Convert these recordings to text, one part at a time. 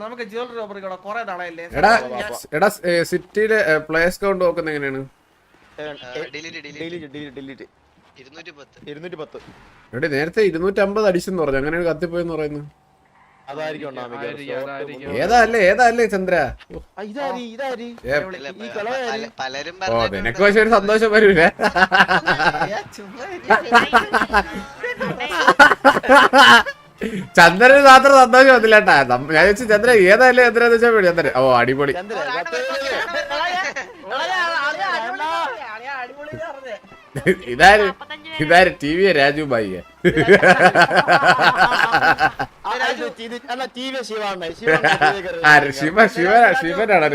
നമുക്ക് jewellery robbery കുറെ നാളായില്ലേ. എടാ സിറ്റിയിലെ പ്ലേസ് കൗണ്ട് നോക്കുന്ന എങ്ങനെയാണ്? 210. എടി നേരത്തെ 250 അടിച്ചെന്ന് പറഞ്ഞു, അങ്ങനെയാണ് കത്തിപ്പോയെന്ന് പറയുന്നു. ഏതാ ചന്ദ്ര? ഓ നിനക്ക് പക്ഷെ ഒരു സന്തോഷം വരൂലേ? ചന്ദ്രന് മാത്രം സന്തോഷം വന്നില്ലേട്ടാ. ഞാൻ ചോദിച്ചു ചന്ദ്ര ഏതായാലും ചന്ദ്രന്ന് വെച്ചാൽ വേണ്ടി ചന്ദ്രൻ. ഓ അടിപൊളി. ഇതാര് ടി വി രാജു ഭായിയെ? ശിവനാണ്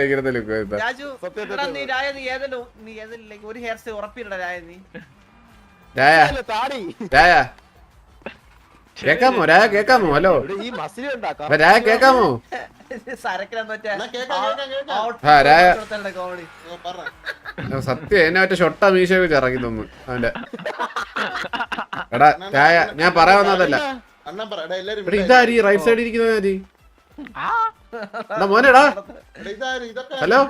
കേക്കാമോ? രായ കേക്കാമോ? ഹലോ രായ കേക്കാമോ? സത്യം എന്നെ മറ്റേ ഷൊട്ട മീശ വെച്ച് ഇറങ്ങി തന്നു അവന്റെ. എടാ രായ ഞാൻ പറയാൻ വന്നതല്ല. ഇതാരി റൈറ്റ് സൈഡിൽ ഇരിക്കുന്നതാരി? എടാ മോനെടാ ഹലോ.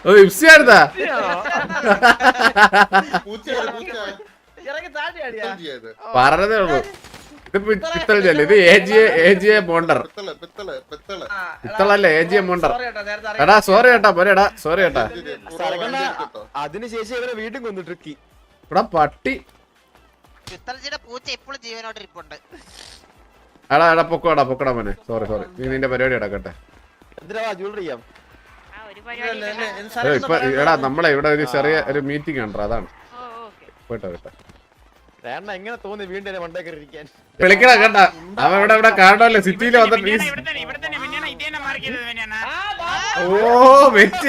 ഓ ഇപ്സിയായിരുന്നാ? പറഞ്ഞതേ ഉള്ളൂ. ഇത് പിത്തള ജല്ല, ഇത് AGA മോണ്ടർ. പിത്തളല്ലേ AGA മോണ്ടർ. എടാ സോറി കേട്ടാ പോരെടാ, സോറി കേട്ടാ. അതിനുശേഷം ഇവരെ വീണ്ടും കൊന്നിട്ടിരിക്കി. എടാ പട്ടി. എടാ പൊക്കോടാ മോനെ. സോറി നീ നിന്റെ പരിപാടി അടക്കട്ടെ. ഇപ്പൊ എടാ നമ്മളെ ഇവിടെ ഒരു ചെറിയ ഒരു മീറ്റിംഗ് ഉണ്ടോ, അതാണ്. പോട്ടെ എങ്ങനെ തോന്നി വീണ്ടും വിളിക്കടാ കേട്ടാ. അവൻ ഇവിടെ കാണണല്ലേ സിറ്റിയില് വന്നിട്ട്. ഓ വെറ്റ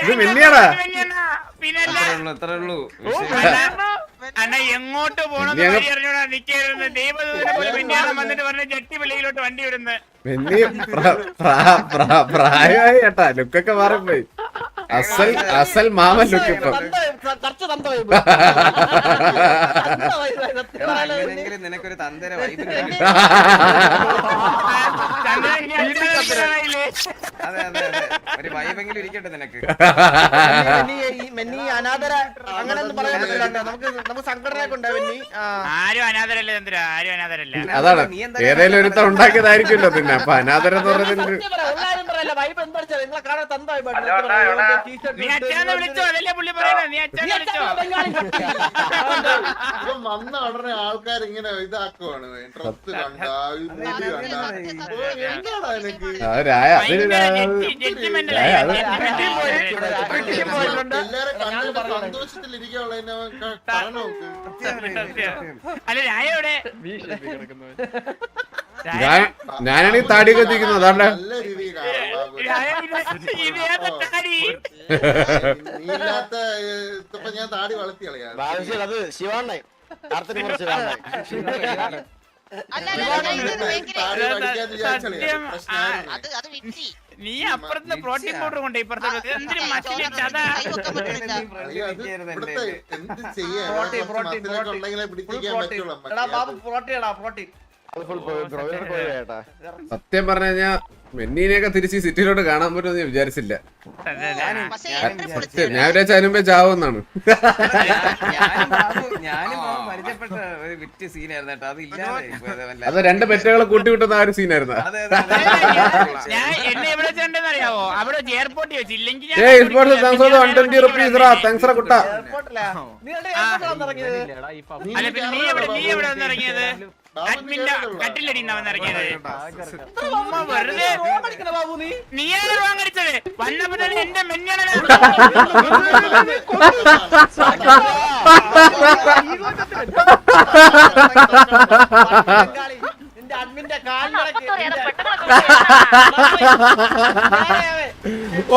ഇത് മിന്നിയാടാ. എങ്ങോട്ട് പോണോ നിക്കായിരുന്നു. വന്നിട്ട് പറഞ്ഞ ജട്ടിപ്പള്ളിയിലോട്ട് വണ്ടി വിടുന്നത്. പ്രായമായി കേട്ടാ, ലുക്കൊക്കെ മാറിപ്പോയി. അസൽ മാമൻ ലുക്ക് ഇപ്പൊ. നിനക്കൊരു തന്തര ഒരു വൈബെങ്കിലും ഇരിക്കട്ടെ നിനക്ക്. അതാണ് ഏതെങ്കിലും ഒരുത്തം ഉണ്ടാക്കിയതായിരിക്കുമല്ലോ. പിന്നെ അപ്പൊ അനാഥര എന്ന് പറഞ്ഞിട്ടുണ്ട്. വന്ന ഉടനെ ആൾക്കാർ ഇങ്ങനെ ഇതാക്കുവാണ്. ഡ്രസ് കണ്ട സന്തോഷത്തിലിരിക്കാനുള്ള ഞാനാണെങ്കിൽ താടി കത്തിക്കുന്നു. അതാണ്ട് നല്ല രീതിയിൽ നീല്ലാത്ത ഇപ്പൊ ഞാൻ താടി വളർത്തി കളയാ. അത് ശിവാണ്ണ നീ അപ്പുറത്ത് പ്രോട്ടീൻ പൗഡർ കൊണ്ട് ഇപ്പുറത്ത് എന്ത് ചെയ്യാൻ പിടിച്ചിരിക്കാൻ പറ്റുള്ളൂ. സത്യം പറഞ്ഞു കഴിഞ്ഞാ മെന്നീനെയൊക്കെ തിരിച്ച് സിറ്റിയിലോട്ട് കാണാൻ പറ്റുമെന്ന് ഞാൻ വിചാരിച്ചില്ല. സത്യം ഞാൻ വിചാരിച്ച അതിനുമ്പേ ചാവുന്നാണ്. പരിചയപ്പെട്ട ഒരു വിറ്റ് സീനായിരുന്നു കേട്ടോ. അത് ഇല്ലാതെ അത് രണ്ട് പെറ്റുകളെ കൂട്ടിവിട്ടുന്ന ആ ഒരു സീനായിരുന്നു. എന്നെ എവിടെ ചെണ്ടെന്നറിയാവോ? അവിടെ എയർപോർട്ടിൽ വെച്ചില്ലെങ്കിൽ നീ എവിടെ വന്നിറങ്ങിയത്? കട്ടിലടിന്നാ വന്നിറങ്ങിയത്. വെറുതെ നീയാണ് വാങ്ങടിച്ചത്. വന്നപ്പോ തന്നെ എന്റെ മെഞ്ഞാണ്.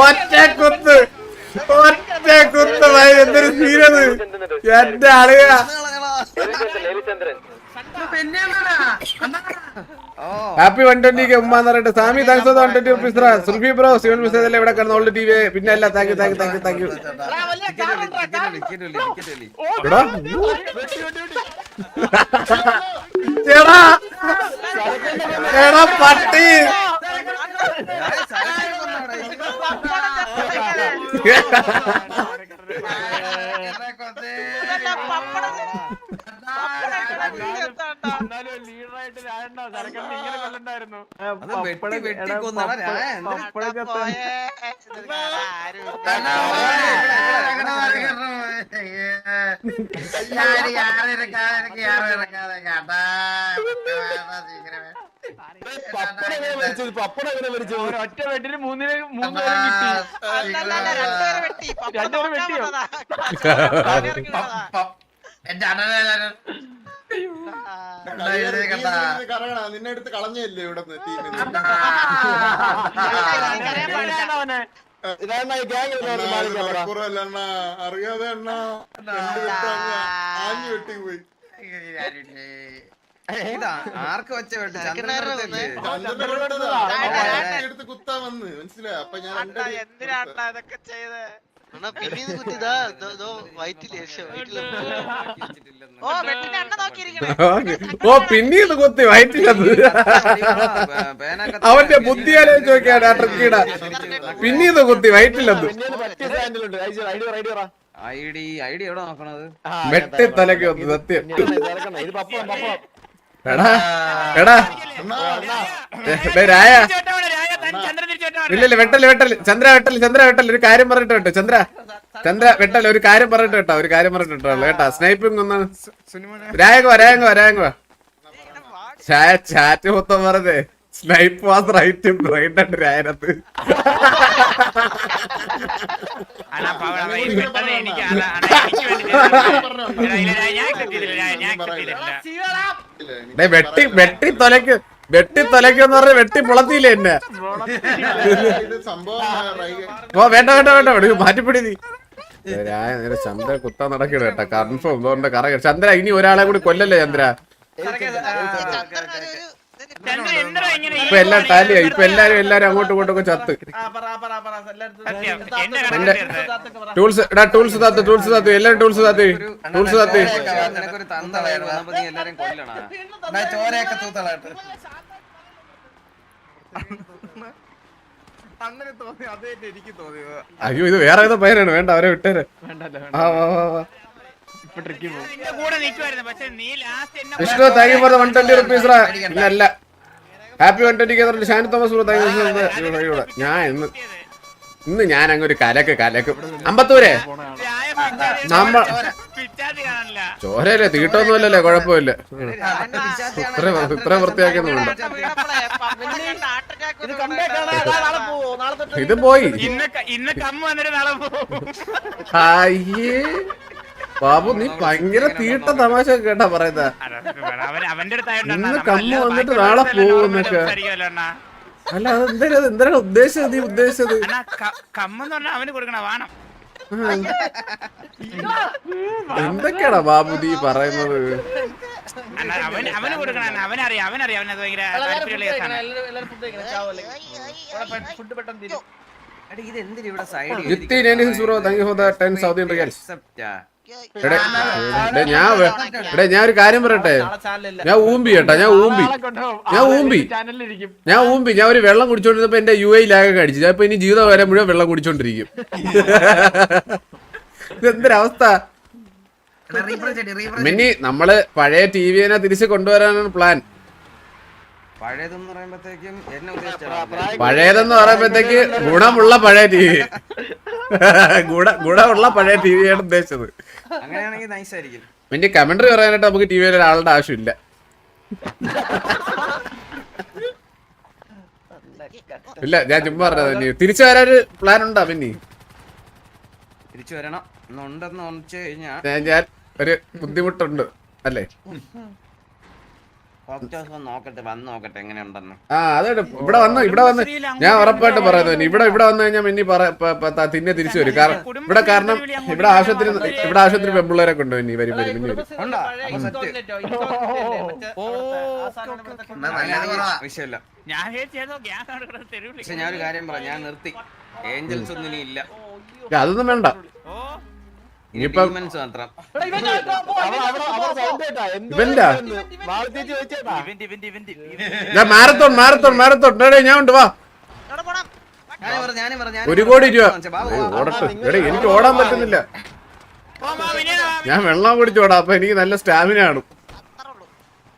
ഒറ്റ കുത്ത് എന്തൊരു സീനത് എന്റെ അളിയ. ഹാപ്പി 120 ഉമ്മാന്ന് പറഞ്ഞിട്ട് Sami thanks for 120 rupees Sulfi bro Sivan mistake എവിടെ കിടന്ന് ഓൾഡ് ടിവി പിന്നെ അല്ല താങ്ക് യു ചേടാ ചേടാ പട്ടി ലീഡറായിട്ട് രാജണ്ണ സരക്കണ്ണ ഇങ്ങനെ കൊല്ലണ്ടായിരുന്നു. ഒറ്റ വെട്ടിന് മൂന്നുപേരും കിട്ടി. രണ്ടുപേരും വെട്ടിയോ? നിന്നെ എടുത്ത് കളഞ്ഞല്ലേ ഇവിടെ അറിയാതെ അണ്ണ ആഞ്ഞു വെട്ടി പോയി. ആർക്ക് വെച്ച വെട്ട് എടുത്ത് കുത്താൻ വന്ന് മനസ്സിലായി. അപ്പൊ ഞാൻ എന്തിനാണ്ടാ ഇതൊക്കെ ചെയ്ത് പിന്നീന്ന് കുത്തിയതാ വയറ്റില് ഓ വെട്ടിന്റെ എണ്ണ നോക്കിയിരിക്കണേ. ഓ പിന്നീട് കുത്തി വയറ്റിലത് അവന്റെ ബുദ്ധിയാലേ ചോദിക്കാണ് ആ ട്രിക്കീട പിന്നീട് കുത്തി വയറ്റിലത് ഐഡി എവിടെ നോക്കണത്? വെട്ടി തലക്ക് വന്നു സത്യം. എടാ എടാ രായ ഇല്ല വെട്ടല് ചന്ദ്ര വെട്ടല് ഒരു കാര്യം പറഞ്ഞിട്ട് കേട്ടോ ചന്ദ്ര വെട്ടല് ഒരു കാര്യം പറഞ്ഞിട്ട് കേട്ടോ കേട്ടാ സ്നൈപ്പിംഗ് ഒന്ന് രായങ്ങോ ചാറ്റ് മൊത്തം പറഞ്ഞേ സ്നൈപ്പ് വാസ് റൈറ്റ് ബ്രൈൻഡ് രായനത്ത് വെട്ടി തൊലക്കെന്ന് പറഞ്ഞ വെട്ടി മുളത്തിയില്ലേ എന്നെ. ഓ വേണ്ട മാറ്റിപ്പിടി നീ ചന്ദ്ര കുത്താൻ നടക്കണ കേട്ടാ കൺഫേം എന്തുകൊണ്ട് കറ ചന്ദ്ര ഇനി ഒരാളെ കൂടി കൊല്ലല്ലേ ചന്ദ്ര. ഇപ്പൊ എല്ലാം ടാലിയായി ഇപ്പൊ എല്ലാരും അങ്ങോട്ടും ഇങ്ങോട്ടും ഒക്കെ ചത്ത്. ടൂൾസ് താത്ത് എല്ലാരും ടൂൾസ് താത്ത് നിനക്കൊരു തന്ത വയറ് വന്നപ്പോ നീ എല്ലാരും കൊല്ലണ ചോരയൊക്കെ തൂത്തളായിട്ട് അയ്യോ ഇത് വേറെ ഏതോ പയ്യനാണ് വേണ്ട അവരെ വിട്ടേരെ. Vishnu thank you for 120 rupees അല്ല happy 120 Shani Thomas bro thank you. ഞാൻ ഇന്ന് ഞാൻ അങ്ങ് ഒരു കലക്ക് അമ്പത്തൂരെ ചോരല്ലേ തീട്ടൊന്നുമല്ലല്ലേ കുഴപ്പമില്ല ഇത്ര വൃത്തിയാക്കിയൊന്നുമില്ല. ഇത് പോയി അയ്യേ ബാബു നീ ഭയങ്കര തീട്ട തമാശ കേട്ടാ പറയുന്ന ഇന്ന് കമ്മ വന്നിട്ട് നാളെ പോകുന്നൊക്കെ. അല്ല എന്താണ് ഉദ്ദേശിച്ചത് നീ ഉദ്ദേശിച്ചത് എന്തൊക്കെയാടാ ബാബു നീ പറയുന്നത്? ഞാൻ ഒരു കാര്യം പറയട്ടെ, ഞാൻ ഊമ്പി ഞാൻ ഒരു വെള്ളം കുടിച്ചോണ്ടിരുന്നപ്പോ എന്റെ യു ഐ ലാഗൊക്കെ അടിച്ചു. ഞാൻ ഇപ്പൊ ഇനി ജീവിതം വരെ മുഴുവൻ വെള്ളം കുടിച്ചോണ്ടിരിക്കും. ഇതെന്തൊരവസ്ഥ മിന്നി. നമ്മള് പഴയ ടി വിനെ തിരിച്ച് കൊണ്ടുവരാനാണ് പ്ലാൻ. പഴയതെന്ന് പറയുമ്പോഴത്തേക്ക് ഗുണമുള്ള പഴയ ടി വി ഗുണമുള്ള പഴയ ടി വിയാണ് ഉദ്ദേശിച്ചത്. പിന്നെ കമന്ററി പറയാനായിട്ട് നമുക്ക് ടി വിയിൽ ഒരാളുടെ ആവശ്യമില്ല. ഇല്ല ഞാൻ ചുമ്മാ പറഞ്ഞത്. തിരിച്ചു വരാനൊരു പ്ലാൻ ഉണ്ടോ പിന്നെ? തിരിച്ചു വരണം ഞാൻ ഒരു ബുദ്ധിമുട്ടുണ്ട് അല്ലേ? നോക്കട്ടെ വന്ന് നോക്കട്ടെ എങ്ങനെയുണ്ടെന്ന്. ആ അതെ ഇവിടെ വന്ന് ഞാൻ ഉറപ്പായിട്ട് പറയുന്നു ഇവിടെ വന്നു കഴിഞ്ഞാൽ ഇനി തിന്നെ തിരിച്ചു വരും കാരണം ഇവിടെ ആശുപത്രി പെമ്പിള്ളേരെ കൊണ്ടു ഇനി വരും ഉണ്ടോ? അപ്പൊ വിഷയമില്ല. ഞാൻ ചെയ്തോ ഗ്യാസ് തെരുവിൽ. പക്ഷെ ഞാനൊരു കാര്യം പറയാം, ഞാൻ നിർത്തി. ഏഞ്ചൽസ് ഒന്നും ഇനി ഇല്ല, അതൊന്നും വേണ്ട. ഇനിയിപ്പം ഡീമൻസ് മാത്രം. ഇവന്റാ ഇവന്റ് മാരത്തോൺ ഞാൻ ഉണ്ട് വാ. ഞാനും പറഞ്ഞു 1 കോടി രൂപ ഓടട്ടെ. എടേ എനിക്ക് ഓടാൻ പറ്റുന്നില്ല, ഞാൻ വെള്ളം കുടിച്ചോടാ. അപ്പൊ എനിക്ക് നല്ല സ്റ്റാമിന ആണ്.